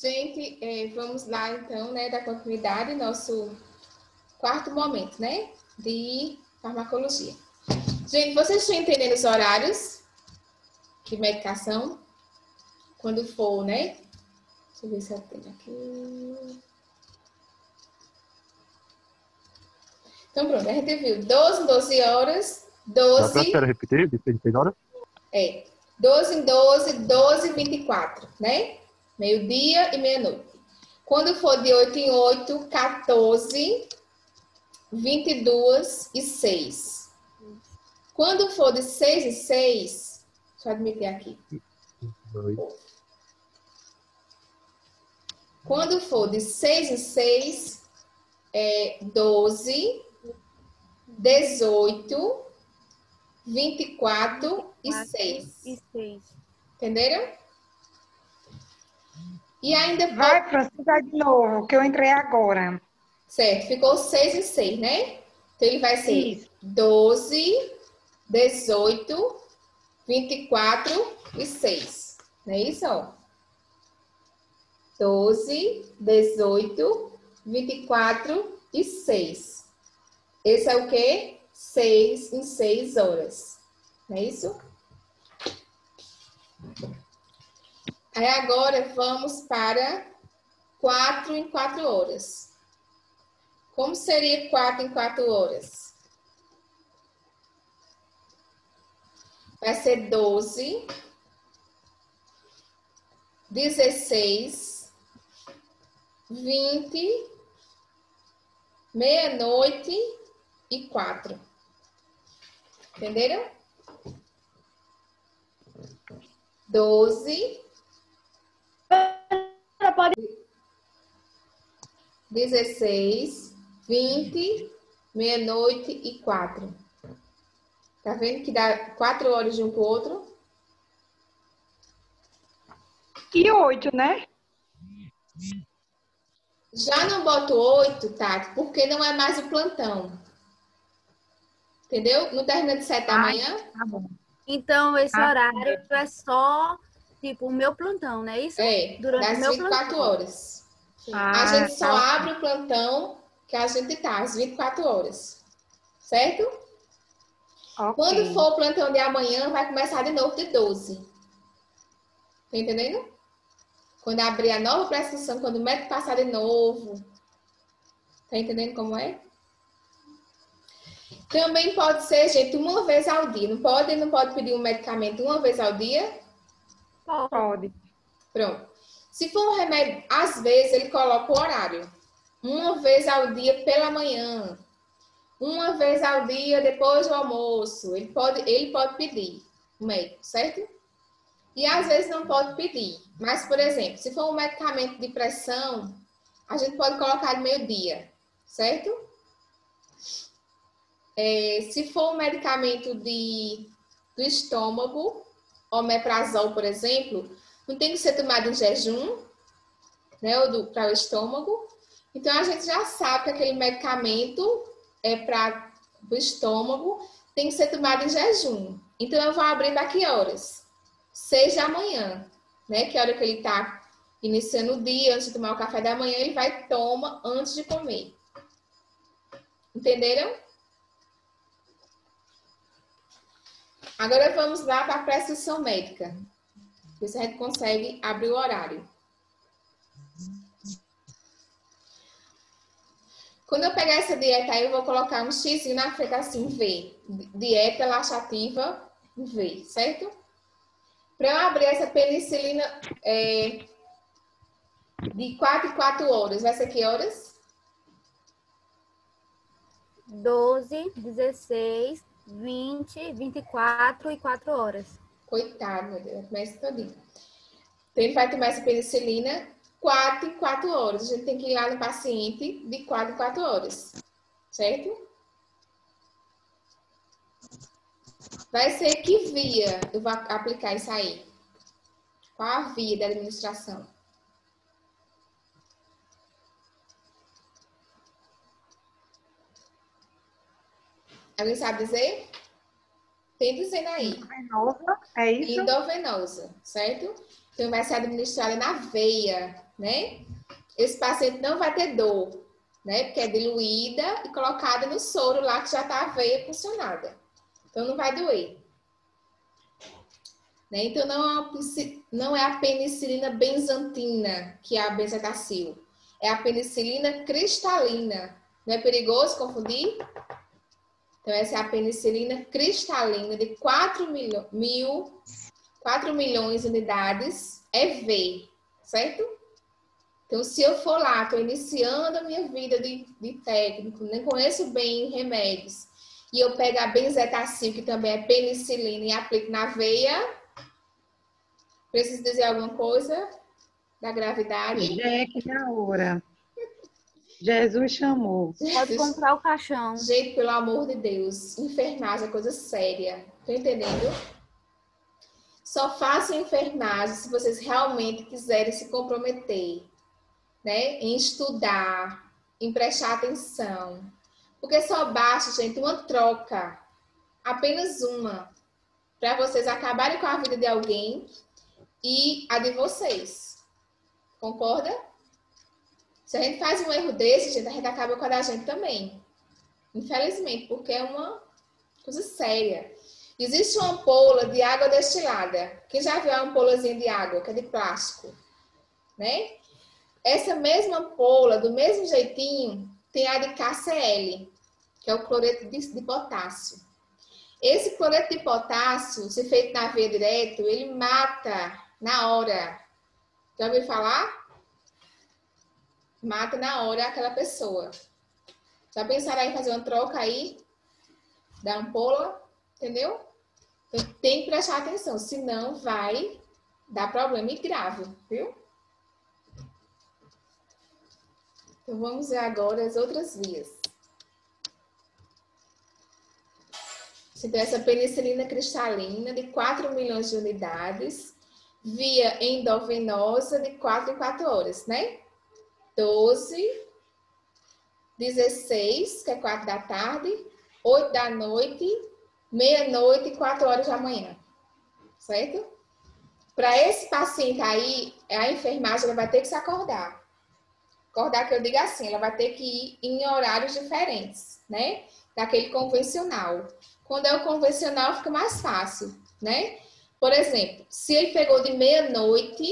Gente, vamos lá então, né, dar continuidade ao nosso quarto momento, né, de farmacologia. Gente, vocês estão entendendo os horários de medicação? Quando for, né? Deixa eu ver se eu tenho aqui. Então, pronto, a gente viu 12 em 12 horas, Dá pra 12... senhora repetir de 6 horas? 12 em 12, 12 e 24, né? Meio-dia e meia-noite. Quando for de 8 em 8, 14, 22 e 6. Quando for de 6 em 6, deixa eu admitir aqui. 2. Quando for de 6 em 6, é 12, 18, 24 e 6. Entenderam? E ainda Vai, Francisca, de novo, que eu entrei agora. Certo, ficou 6 em 6, né? Então, ele vai ser Isso. 12, 18, 24 e 6. Não é isso? 12, 18, 24 e 6. Esse é o quê? 6 em 6 horas. Não é isso? Aí agora vamos para 4 em 4 horas. Como seria 4 em 4 horas? Vai ser 12, 16, 20, meia-noite e 4. Entenderam? 12, 16, 20, meia-noite e 4. Tá vendo que dá 4 horas de um pro outro? E 8, né? Já não boto 8, Tati, porque não é mais o plantão. Entendeu? Não termina de 7 da manhã? Tá bom. Então, esse Ah, horário é só, tipo, o meu plantão, não é isso? Durante Das o meu 24 plantão. horas. A gente só abre o plantão que a gente tá, às 24 horas. Certo? Ok. Quando for o plantão de amanhã, vai começar de novo de 12. Tá entendendo? Quando abrir a nova prescrição, quando o médico passar de novo. Tá entendendo como é? Também pode ser, gente, uma vez ao dia. Não pode pedir um medicamento uma vez ao dia? Pode. Pronto. Se for um remédio, às vezes ele coloca o horário. Uma vez ao dia pela manhã. Uma vez ao dia depois do almoço. Ele pode pedir o médico, certo? E às vezes não pode pedir. Mas, por exemplo, se for um medicamento de pressão, a gente pode colocar de meio-dia, certo? Se for um medicamento do estômago, omeprazol, por exemplo, não tem que ser tomado em jejum, né? Para o estômago. Então, a gente já sabe que aquele medicamento para o estômago tem que ser tomado em jejum. Então, eu vou abrir daqui horas. 6 da manhã, né? Que é a hora que ele está iniciando o dia, antes de tomar o café da manhã, ele vai e toma antes de comer. Entenderam? Agora vamos lá para a prescrição médica. Ver se a gente consegue abrir o horário. Quando eu pegar essa dieta aí, eu vou colocar um X na frente assim, V. Dieta laxativa V, certo? Para eu abrir essa penicilina de 4 em 4 horas, vai ser que horas? 12, 16, 20, 24 e 4 horas. Coitado, meu Deus, começa todinho. Então, ele vai tomar essa penicilina 4 em 4 horas. A gente tem que ir lá no paciente de 4 em 4 horas, certo? Vai ser que via eu vou aplicar isso aí? Qual a via da administração? Alguém sabe dizer? Tem dizendo aí. Endovenosa, é isso? Endovenosa, certo? Então, vai ser administrada na veia. né? Esse paciente não vai ter dor, né? Porque é diluída e colocada no soro lá que já está a veia funcionada. Então, não vai doer. Né? Então, não é a penicilina benzantina, que é a benzetacil. É a penicilina cristalina. Não é perigoso confundir? Então, essa é a penicilina cristalina de 4 milhões de unidades EV, certo? Então, se eu for lá, estou iniciando a minha vida de técnico, nem conheço bem remédios, e eu pego a benzetacil, que também é penicilina, e aplico na veia, preciso dizer alguma coisa da gravidade? Jack na hora. Jesus chamou. Pode comprar o caixão. Gente, pelo amor de Deus, enfermagem é coisa séria. Tá entendendo? Só façam enfermagem se vocês realmente quiserem se comprometer, né? Em estudar, em prestar atenção. Porque só basta, gente, uma troca. Apenas uma. Para vocês acabarem com a vida de alguém e a de vocês. Concorda? Se a gente faz um erro desse, gente, a gente acaba com a da gente também. Infelizmente, porque é uma coisa séria. Existe uma ampola de água destilada. Quem já viu a ampolazinha de água, que é de plástico, né? Essa mesma ampola, do mesmo jeitinho, tem a de KCl, que é o cloreto de potássio. Esse cloreto de potássio, se feito na veia direto, ele mata na hora. Já ouviu falar? Mata na hora aquela pessoa. Já pensaram em fazer uma troca aí da ampola? Entendeu? Então tem que prestar atenção, senão vai dar problema e grave, viu? Então vamos ver agora as outras vias. Então, essa penicilina cristalina de 4 milhões de unidades, via endovenosa de 4 em 4 horas, né? 12, 16, que é 4 da tarde, 8 da noite, meia-noite e 4 horas da manhã. Certo? Para esse paciente aí, a enfermagem ela vai ter que se acordar. Acordar que eu digo assim, ela vai ter que ir em horários diferentes, né? Daquele convencional. Quando é o convencional, fica mais fácil, né? Por exemplo, se ele pegou de meia-noite,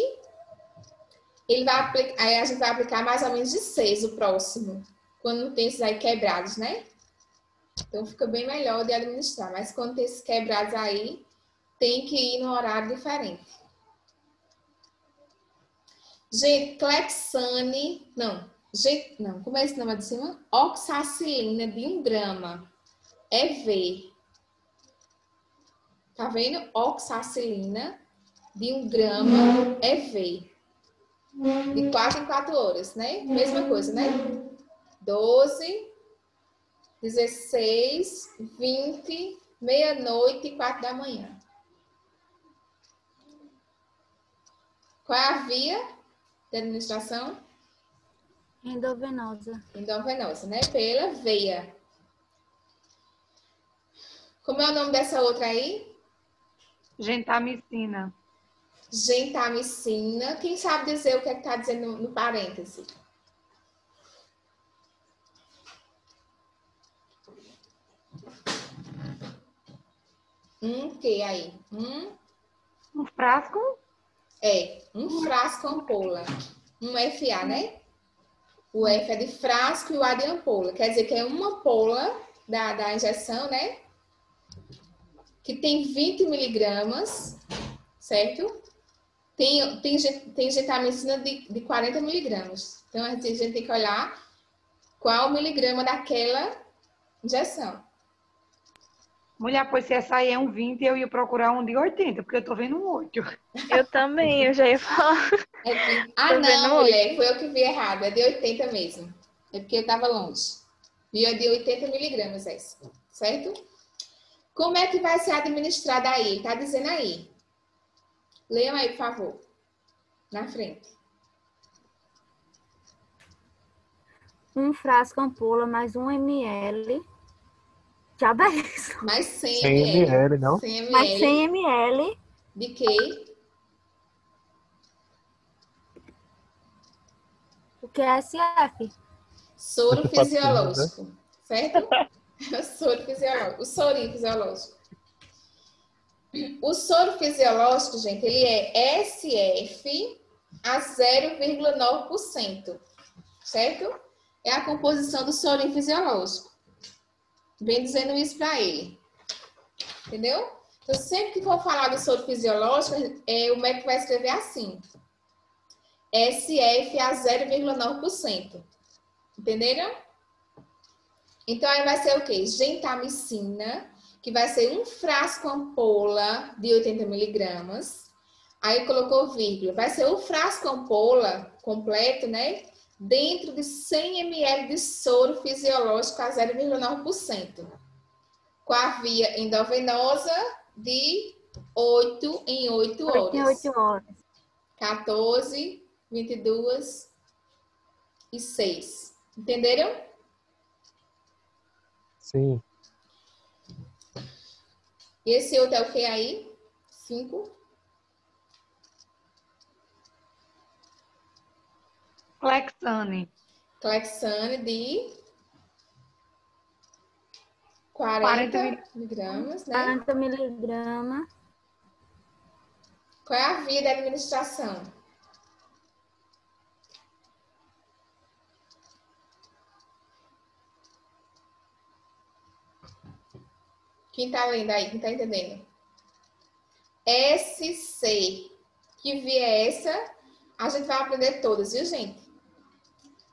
ele vai aplicar, aí a gente vai aplicar mais ou menos de 6 o próximo, quando não tem esses aí quebrados, né? Então fica bem melhor de administrar, mas quando tem esses quebrados aí, tem que ir no horário diferente. Gente, Clexane, como é esse nome de cima? Oxacilina de 1 grama, EV. Tá vendo? Oxacilina de 1 grama, EV. De 4 em 4 horas, né? Mesma coisa, né? 12, 16, 20, meia-noite e 4 da manhã. Qual é a via de administração? Endovenosa. Endovenosa, né? Pela veia. Como é o nome dessa outra aí? Gentamicina. Gentamicina. Quem sabe dizer o que é que está dizendo no parêntese? Que aí? Um frasco? Um frasco ampola. Um FA, né? O F é de frasco e o A de ampola. Quer dizer que é uma ampola da injeção, né? Que tem 20 miligramas, certo? Tem gentamicina de 40 miligramas. Então, a gente tem que olhar qual o miligrama daquela injeção. Mulher, pois se essa aí é um 20, eu ia procurar um de 80, porque eu tô vendo um 8. Eu também, eu já ia falar. Não, mulher, foi eu que vi errado. É de 80 mesmo. É porque eu tava longe. E é de 80 miligramas essa, certo? Como é que vai ser administrada aí? Tá dizendo aí. Leiam aí, por favor. Na frente. Um frasco ampola mais 1 ml. Já dá isso. Mais 100 100 ml, não? 100 ml. Mais 100 ml De quê? QSF. Soro Muitas pacientes, né? fisiológico, certo? Soro fisiológico, o sorinho fisiológico. O soro fisiológico, gente, ele é SF a 0,9%, certo? É a composição do sorinho fisiológico. Vem dizendo isso para ele. Entendeu? Então, sempre que for falar do soro fisiológico, o médico vai escrever assim. SF a 0,9%. Entenderam? Então, aí vai ser o quê? Gentamicina, que vai ser um frasco ampola de 80 miligramas. Aí colocou vírgula. Vai ser o frasco ampola completo, né? Dentro de 100 ml de soro fisiológico a 0,9%. Com a via endovenosa de 8 em 8 8 em horas. 8 horas. 14, 22 e 6. Entenderam? Sim. E esse outro é o que aí? 5. Clexane. Clexane de 40 40 miligramas, né? 40 miligramas. Qual é a via da administração? Quem tá lendo aí? Quem tá entendendo? SC. Que via é essa? A gente vai aprender todas, viu, gente?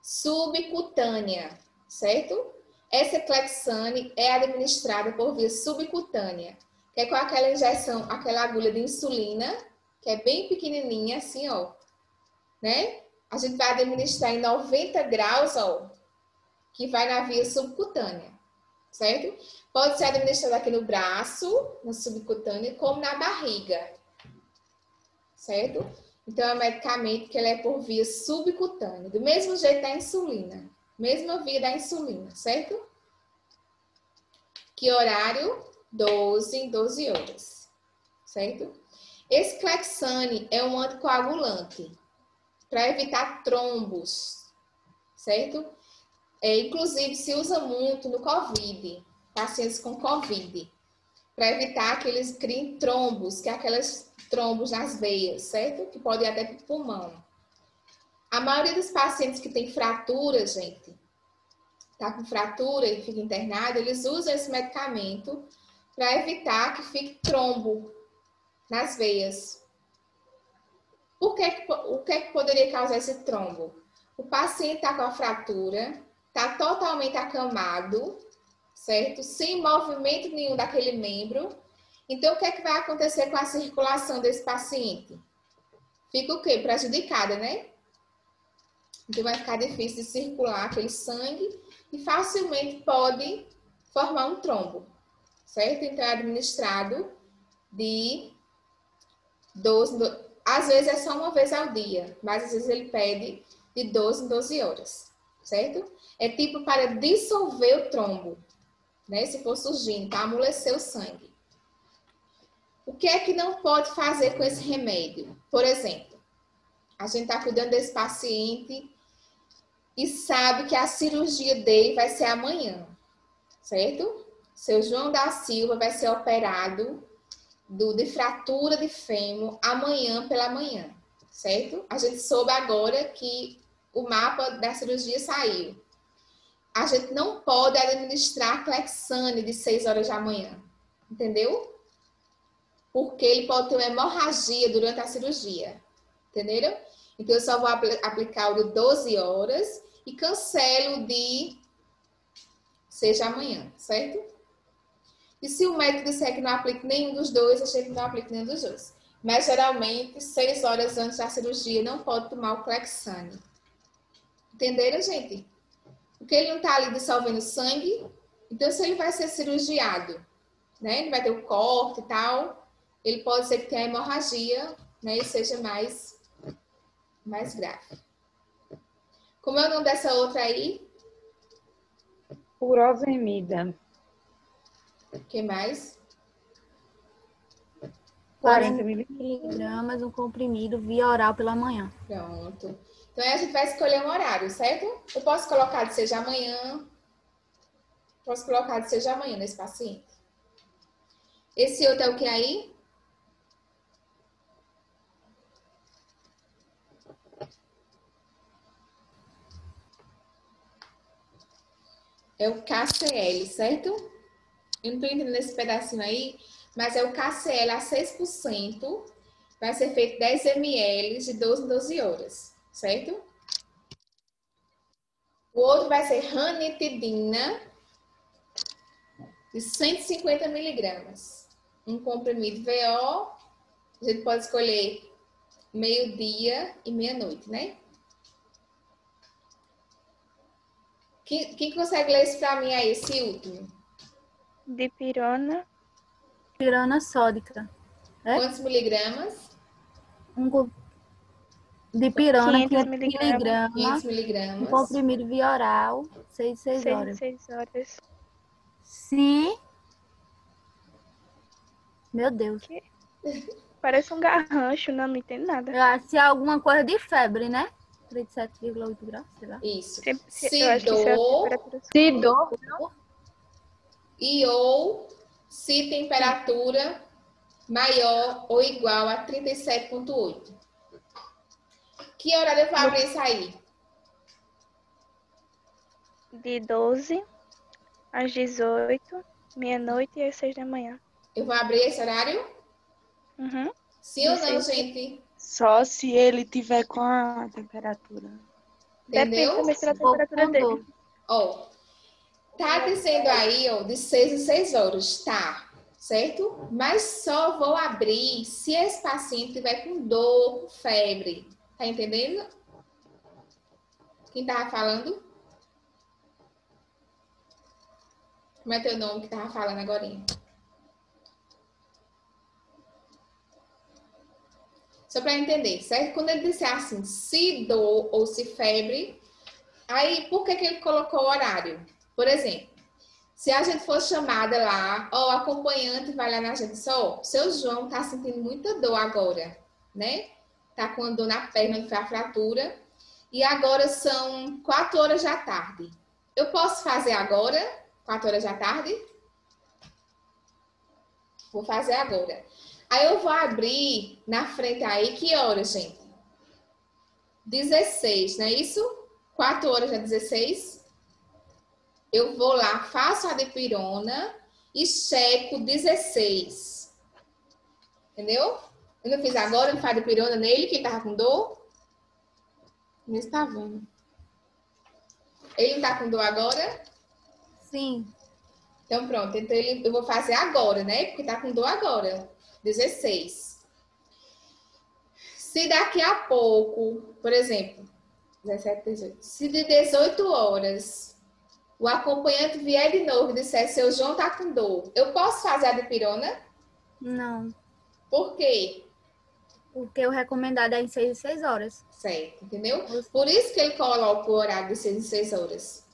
Subcutânea, certo? Essa Clexane é administrada por via subcutânea, que é com aquela injeção, aquela agulha de insulina, que é bem pequenininha, assim, ó, né? A gente vai administrar em 90 graus, ó, que vai na via subcutânea, certo? Pode ser administrado aqui no braço, na subcutânea, como na barriga, certo? Então, é um medicamento que ele é por via subcutânea, do mesmo jeito da insulina, mesma via da insulina, certo? Que horário? 12 em 12 horas, certo? Esse Clexane é um anticoagulante para evitar trombos, certo? Inclusive, se usa muito no COVID, pacientes com COVID, para evitar que eles criem trombos, que é aquelas trombos nas veias, certo? Que podem ir até para o pulmão. A maioria dos pacientes que tem fratura, gente, tá com fratura e fica internado, eles usam esse medicamento para evitar que fique trombo nas veias. O que é que poderia causar esse trombo? O paciente está com a fratura, está totalmente acamado, certo? Sem movimento nenhum daquele membro. Então, o que é que vai acontecer com a circulação desse paciente? Fica o quê? Prejudicada, né? Então, vai ficar difícil de circular aquele sangue e facilmente pode formar um trombo, certo? Então, é administrado de 12, às vezes é só uma vez ao dia, mas às vezes ele pede de 12 em 12 horas, certo? É tipo para dissolver o trombo, né? Se for surgindo, para amolecer o sangue. O que é que não pode fazer com esse remédio? Por exemplo, a gente está cuidando desse paciente e sabe que a cirurgia dele vai ser amanhã, certo? Seu João da Silva vai ser operado de fratura de fêmur amanhã pela manhã, certo? A gente soube agora que o mapa da cirurgia saiu. A gente não pode administrar Clexane de 6 horas da manhã, entendeu? Porque ele pode ter uma hemorragia durante a cirurgia, entenderam? Então, eu só vou aplicar o de 12 horas e cancelo de seja amanhã, certo? E se o médico disser que não aplique nenhum dos dois, eu sei que não aplique nenhum dos dois. Mas, geralmente, 6 horas antes da cirurgia, não pode tomar o Clexane. Entenderam, gente? Porque ele não está ali dissolvendo sangue. Então, se ele vai ser cirurgiado, né? Ele vai ter o corte e tal. Ele pode ser que tenha hemorragia, né? E seja mais grave. Como é o nome dessa outra aí? Furosemida. O que mais? 40 miligramas, um comprimido via oral pela manhã. Pronto. Então, aí a gente vai escolher um horário, certo? Eu posso colocar de seja amanhã. Posso colocar de seja amanhã nesse paciente. Esse outro é o que aí? É o KCL, certo? Eu não tô entendendo esse pedacinho aí, mas é o KCL a 6%. Vai ser feito 10 ml de 12 em 12 horas, certo? O outro vai ser ranitidina de 150 miligramas. Um comprimido VO. A gente pode escolher meio-dia e meia-noite, né? Quem consegue ler isso pra mim aí, esse último? Dipirona, Pirona sódica. É? Quantos miligramas? De pirona, 500 500 miligramas, 500 miligramas. Um miligramas. comprimido via oral, 6 6 horas. 6 horas. Se... Meu Deus. Parece um garrancho, não entendo nada. Eu acho que é alguma coisa de febre, né? 37,8 graus, sei lá. Isso. Eu acho que isso é a Sidor temperatura. Se dor, e ou se temperatura maior ou igual a 37,8. Que horário eu vou abrir isso aí? De 12 às 18, meia-noite e às 6 da manhã. Eu vou abrir esse horário? Uhum. Sim ou De não, 6. gente? Só se ele tiver com a temperatura. Depende Entendeu? também se da Ou temperatura com dele. dor. Ó, tá dizendo aí, ó, de 6 em 6 horas, tá, certo? Mas só vou abrir se esse paciente tiver com dor, com febre. Tá entendendo? Quem tava falando? Como é teu nome que tava falando agorinha? Só para entender, certo? Quando ele disser assim, se dor ou se febre, aí por que ele colocou o horário? Por exemplo, se a gente for chamada lá, ó, o acompanhante vai lá na gente, só, seu João tá sentindo muita dor agora, né? Tá com a dor na perna, onde foi a fratura, e agora são 4 horas da tarde. Eu posso fazer agora, 4 horas da tarde? Vou fazer agora. Aí eu vou abrir na frente aí, que horas, gente? 16, não é isso? 4 horas é 16. Eu vou lá, faço a dipirona e checo 16. Entendeu? Eu não fiz agora, eu não faço dipirona nele, que ele tava com dor. Não está vendo. Ele não tá com dor agora? Sim. Então pronto, então eu vou fazer agora, né? Porque tá com dor agora. 16. Se daqui a pouco, por exemplo, 17, 18. Se de 18 horas o acompanhante vier de novo e disser, seu João tá com dor, eu posso fazer a dipirona? Não. Por quê? Porque o recomendado é em 6 e 6 horas. Certo, entendeu? Por isso que ele coloca o horário de 6 em 6 horas.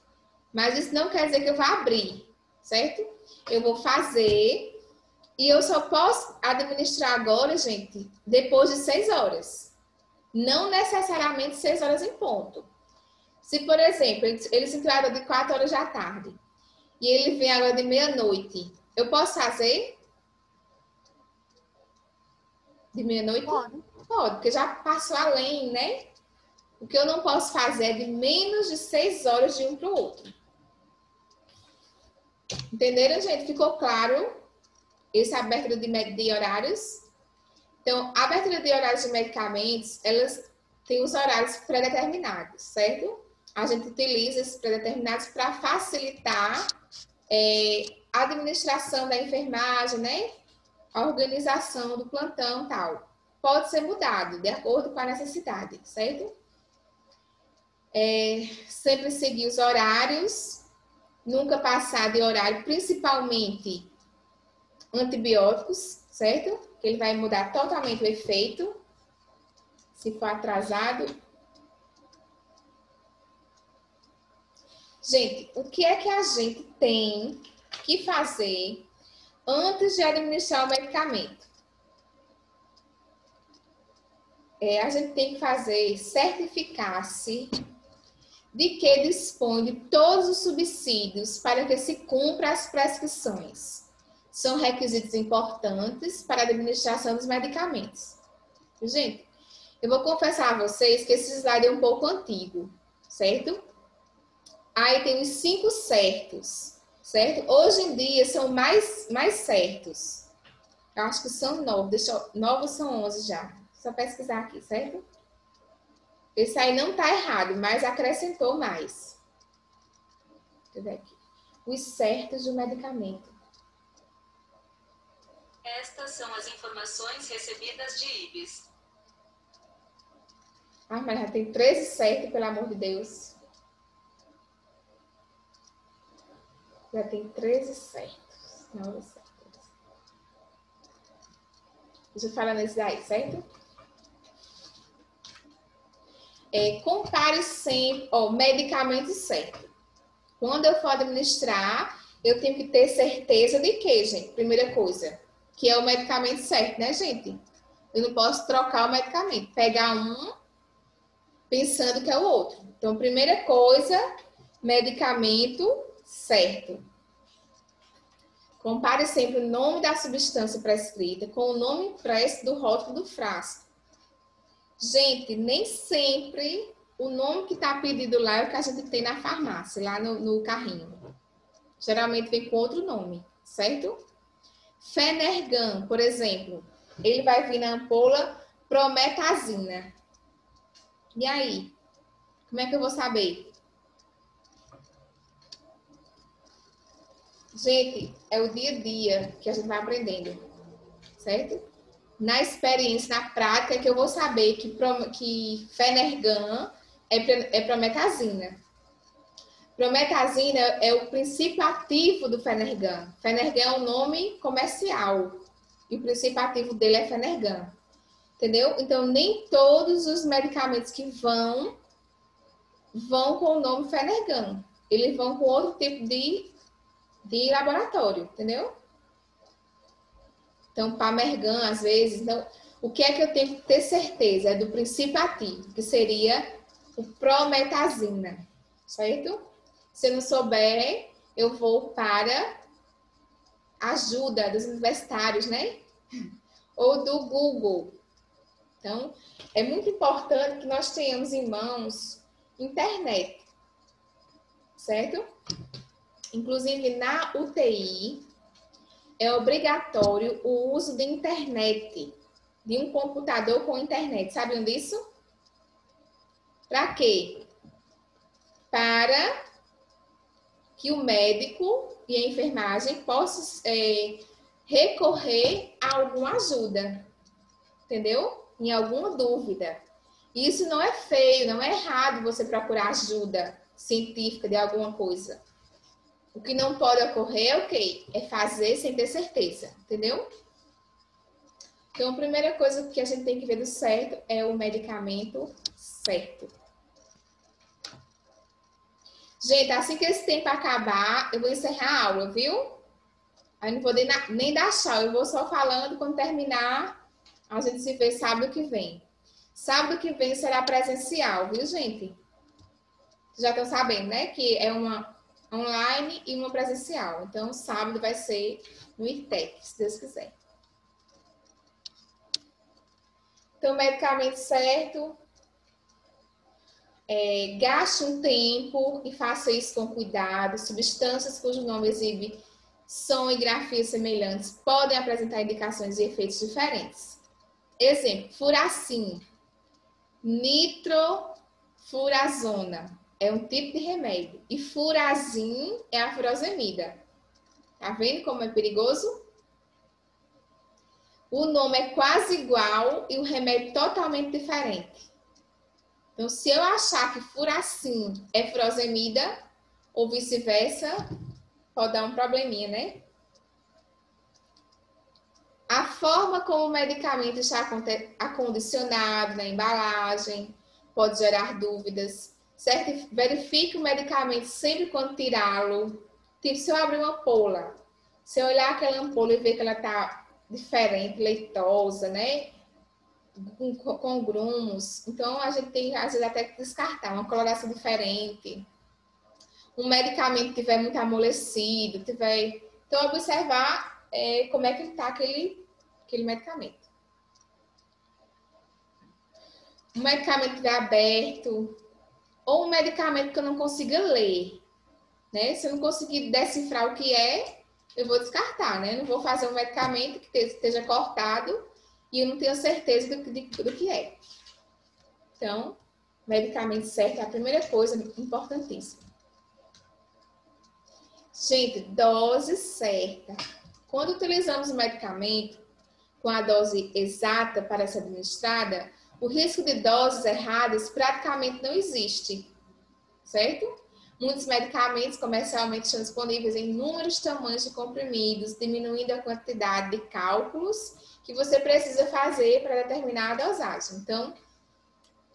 Mas isso não quer dizer que eu vá abrir, certo? Eu vou fazer e eu só posso administrar agora, gente, depois de 6 horas. Não necessariamente 6 horas em ponto. Se, por exemplo, ele se entrava de 4 horas da tarde e ele vem agora de meia-noite, eu posso fazer? De meia-noite? Pode. Pode, porque já passou além, né? O que eu não posso fazer é de menos de 6 horas de um para o outro. Entenderam, gente? Ficou claro essa abertura de horários? Então, a abertura de horários de medicamentos, elas têm os horários pré-determinados, certo? A gente utiliza esses pré-determinados para facilitar a administração da enfermagem, né? A organização do plantão e tal. Pode ser mudado de acordo com a necessidade, certo? Sempre seguir os horários, nunca passar de horário, principalmente antibióticos, certo? Que ele vai mudar totalmente o efeito se for atrasado. Gente, o que é que a gente tem que fazer antes de administrar o medicamento? a gente tem que fazer certificar-se de que dispõe de todos os subsídios para que se cumpra as prescrições. São requisitos importantes para a administração dos medicamentos. Gente, eu vou confessar a vocês que esse slide é um pouco antigo, certo? Aí tem os 5 certos, certo? Hoje em dia são mais certos. Eu acho que são 9, 9 são 11 já. Só pesquisar aqui, certo? Esse aí não tá errado, mas acrescentou mais. Deixa eu ver aqui. Os certos do medicamento. Estas são as informações recebidas de IBIS. Ah, mas já tem 13 certos, pelo amor de Deus. Já tem 13 certos. 9 certos. Deixa eu falar nesse daí, certo? Compare sempre, medicamento certo. Quando eu for administrar, eu tenho que ter certeza de que, gente? Primeira coisa, que é o medicamento certo, né, gente? Eu não posso trocar o medicamento, pegar um pensando que é o outro. Então, primeira coisa, medicamento certo. Compare sempre o nome da substância prescrita com o nome impresso do rótulo do frasco. Gente, nem sempre o nome que está pedido lá é o que a gente tem na farmácia, lá no carrinho. Geralmente vem com outro nome, certo? Fenergan, por exemplo, ele vai vir na ampola prometazina. E aí? Como é que eu vou saber? Gente, é o dia a dia que a gente vai aprendendo, certo? Na experiência, na prática, que eu vou saber que Fenergan é prometazina. Prometazina é o princípio ativo do Fenergan. Fenergan é o nome comercial. E o princípio ativo dele é Fenergan. Entendeu? Então, nem todos os medicamentos que vão com o nome Fenergan. Eles vão com outro tipo de laboratório, entendeu? Então, Pamergan, às vezes, então, o que é que eu tenho que ter certeza? É do princípio ativo, que seria o prometazina, certo? Se eu não souber, eu vou para a ajuda dos universitários, né? Ou do Google. Então, é muito importante que nós tenhamos em mãos internet, certo? Inclusive, na UTI, é obrigatório o uso de internet, de um computador com internet. Sabiam disso? Para quê? Para que o médico e a enfermagem possam recorrer a alguma ajuda, entendeu? Em alguma dúvida. Isso não é feio, não é errado você procurar ajuda científica de alguma coisa. O que não pode ocorrer é o quê? É fazer sem ter certeza, entendeu? Então, a primeira coisa que a gente tem que ver do certo é o medicamento certo. Gente, assim que esse tempo acabar, eu vou encerrar a aula, viu? Aí não vou nem dar tchau, eu vou só falando, quando terminar, a gente se vê sábado que vem. Sábado que vem será presencial, viu, gente? Vocês já estão sabendo, né? Que é uma online e uma presencial. Então, sábado vai ser no ITEC, se Deus quiser. Então, medicamento certo. Gaste um tempo e faça isso com cuidado. Substâncias cujo nome exibe som e grafia semelhantes podem apresentar indicações e efeitos diferentes. Exemplo, furacin, nitrofurazona. É um tipo de remédio. E furazin é a furosemida. Tá vendo como é perigoso? O nome é quase igual e o remédio totalmente diferente. Então, se eu achar que furacin é furosemida, ou vice-versa, pode dar um probleminha, né? A forma como o medicamento está acondicionado na embalagem pode gerar dúvidas. Certo? Verifique o medicamento sempre quando tirá-lo. Tipo, se eu abrir uma ampola, se eu olhar aquela ampola e ver que ela está diferente, leitosa, né? com grumos. Então, a gente tem, às vezes, até que descartar uma coloração diferente. Um medicamento que estiver muito amolecido, tiver... Então, observar como é que está aquele medicamento. Um medicamento que estiver aberto, ou um medicamento que eu não consiga ler, né? Se eu não conseguir decifrar o que é, eu vou descartar, né? Eu não vou fazer um medicamento que esteja cortado e eu não tenho certeza do que é. Então, medicamento certo é a primeira coisa importantíssima. Gente, dose certa. Quando utilizamos o medicamento com a dose exata para ser administrada, o risco de doses erradas praticamente não existe, certo? Muitos medicamentos comercialmente estão disponíveis em inúmeros tamanhos de comprimidos, diminuindo a quantidade de cálculos que você precisa fazer para determinar a dosagem. Então,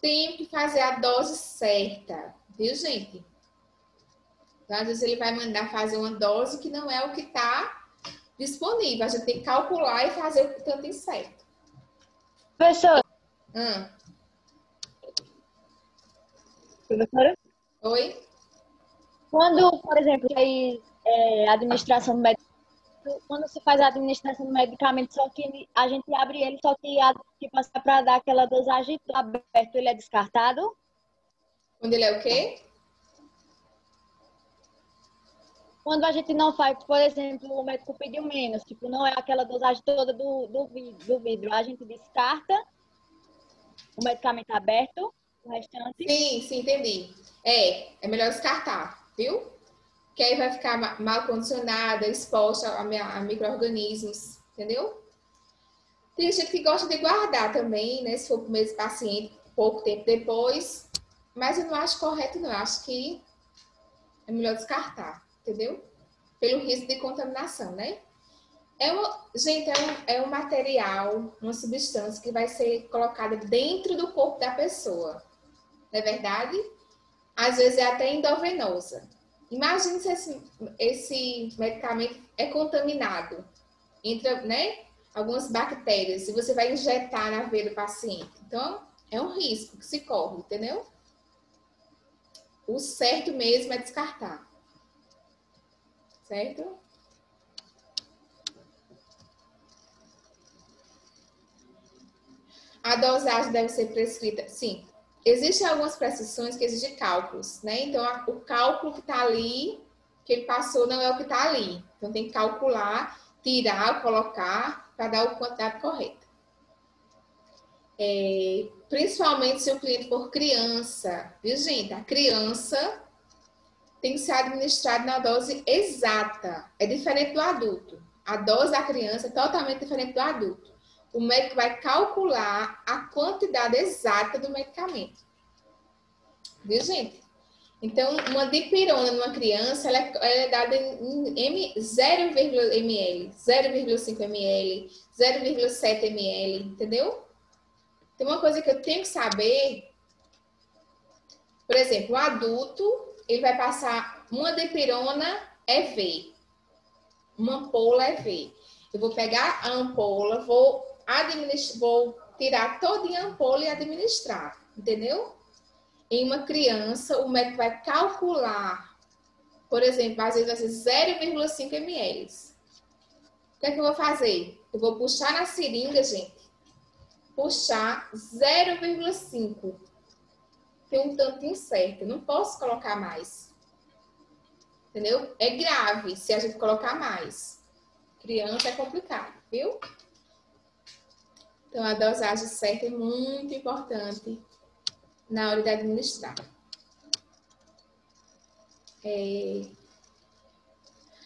tem que fazer a dose certa, viu, gente? Então, às vezes ele vai mandar fazer uma dose que não é o que está disponível. A gente tem que calcular e fazer o tanto certo. Professora, professora? Oi? Quando, por exemplo, faz administração do medicamento, quando se faz a administração do medicamento, só que a gente abre ele, só que passar para dar aquela dosagem aberta, ele é descartado? Quando ele é o quê? Quando a gente não faz, por exemplo, o médico pediu menos, tipo, não é aquela dosagem toda do vidro, a gente descarta o medicamento aberto, o restante. Sim, entendi. É melhor descartar, viu? Que aí vai ficar mal condicionada, exposta a micro-organismos, entendeu? Tem gente que gosta de guardar também, né? Se for para o mesmo paciente, pouco tempo depois. Mas eu não acho correto, não. Eu acho que é melhor descartar, entendeu? Pelo risco de contaminação, né? Gente, é um material, uma substância que vai ser colocada dentro do corpo da pessoa. Não é verdade? Às vezes é até endovenosa. Imagine se esse medicamento é contaminado. Entra, né, algumas bactérias e você vai injetar na veia do paciente. Então, é um risco que se corre, entendeu? O certo mesmo é descartar. Certo? A dosagem deve ser prescrita, sim. Existem algumas prescrições que exigem cálculos, né? Então, o cálculo que está ali, que ele passou, não é o que está ali. Então, tem que calcular, tirar, colocar, para dar a quantidade correta. Principalmente se o cliente for criança, viu, gente? A criança tem que ser administrada na dose exata. É diferente do adulto. A dose da criança é totalmente diferente do adulto. O médico vai calcular a quantidade exata do medicamento. Viu, gente? Então, uma dipirona numa criança, ela é dada em 0,5 ml, 0,7 ml, entendeu? Tem uma coisa que eu tenho que saber, por exemplo, o adulto, ele vai passar uma dipirona EV, uma ampola EV. Eu vou pegar a ampola, vou tirar toda a ampola e administrar, entendeu? Em uma criança, o médico vai calcular, por exemplo, às vezes vai ser 0,5 ml. O que é que eu vou fazer? Eu vou puxar na seringa, gente, puxar 0,5. Tem um tantinho certo, eu não posso colocar mais. Entendeu? É grave se a gente colocar mais. Criança é complicado, viu? Então, a dosagem certa é muito importante na hora de administrar.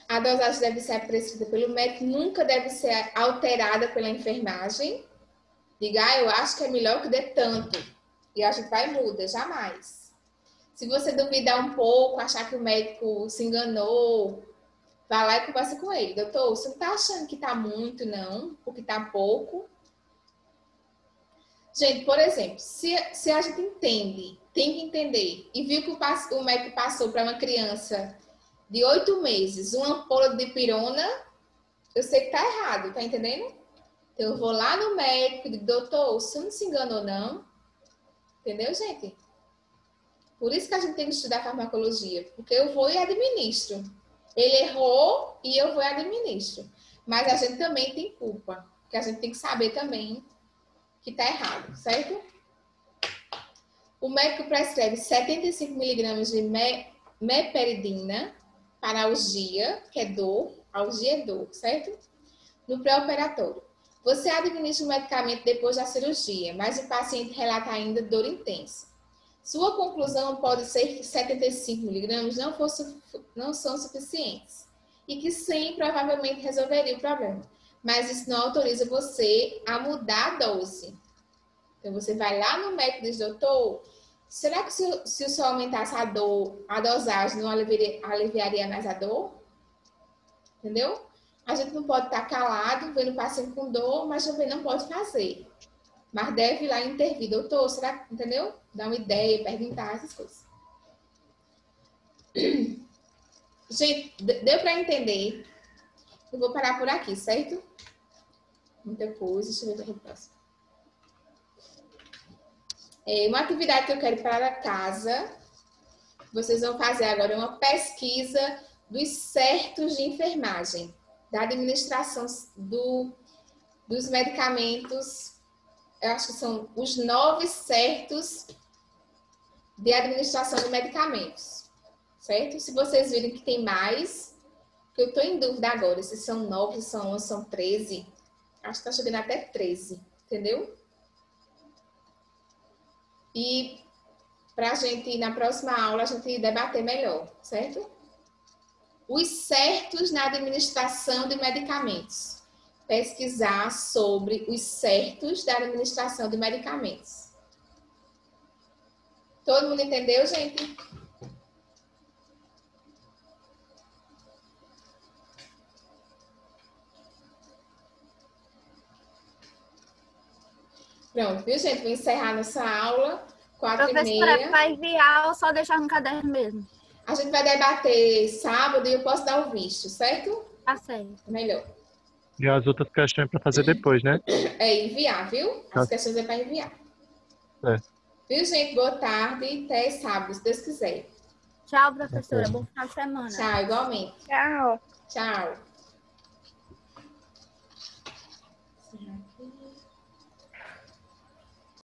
A dosagem deve ser prescrita pelo médico, nunca deve ser alterada pela enfermagem. Diga, eu acho que é melhor que dê tanto. E a gente vai e muda, jamais. Se você duvidar um pouco, achar que o médico se enganou, vai lá e conversa com ele. Doutor, você não está achando que está muito, não? Ou que está pouco? Gente, por exemplo, se a gente entende, tem que entender, e viu que o médico passou para uma criança de 8 meses uma ampola de dipirona, eu sei que está errado, tá entendendo? Então, eu vou lá no médico e digo, doutor, o senhor não se enganou, não? Entendeu, gente? Por isso que a gente tem que estudar farmacologia, porque eu vou e administro. Ele errou e eu vou e administro. Mas a gente também tem culpa, porque a gente tem que saber também que está errado, certo? O médico prescreve 75 miligramas de meperidina para algia, que é dor. Algia é dor, certo? No pré-operatório. Você administra o medicamento depois da cirurgia, mas o paciente relata ainda dor intensa. Sua conclusão pode ser que 75 miligramas não são suficientes e que 100 provavelmente resolveria o problema. Mas isso não autoriza você a mudar a dose. Então, você vai lá no médico e diz, doutor, será que se o senhor aumentasse a dosagem não aliviaria mais a dor? Entendeu? A gente não pode estar calado, vendo o paciente com dor, mas também não pode fazer. Mas deve ir lá intervir. Doutor, será que, entendeu? Dar uma ideia, perguntar essas coisas. Gente, deu para entender? Eu vou parar por aqui, certo? Muita coisa, deixa eu ver o próximo. Uma atividade que eu quero para casa. Vocês vão fazer agora uma pesquisa dos certos de enfermagem, da administração dos medicamentos. Eu acho que são os 9 certos de administração de medicamentos, certo? Se vocês virem que tem mais, que eu estou em dúvida agora, se são 9, se são 11, são 13, acho que está chegando até 13, entendeu? E para a gente, na próxima aula, a gente debater melhor, certo? Os certos na administração de medicamentos. Pesquisar sobre os certos da administração de medicamentos. Todo mundo entendeu, gente? Pronto, viu, gente? Vou encerrar nossa aula, 4h30. Professora, para enviar ou só deixar no caderno mesmo? A gente vai debater sábado e eu posso dar o visto, certo? Tá certo. Melhor. E as outras questões para fazer depois, né? É enviar, viu? As questões é para enviar. É. Viu, gente? Boa tarde e até sábado, se Deus quiser. Tchau, professora. Bom final de semana. Tchau, igualmente. Tchau. Tchau.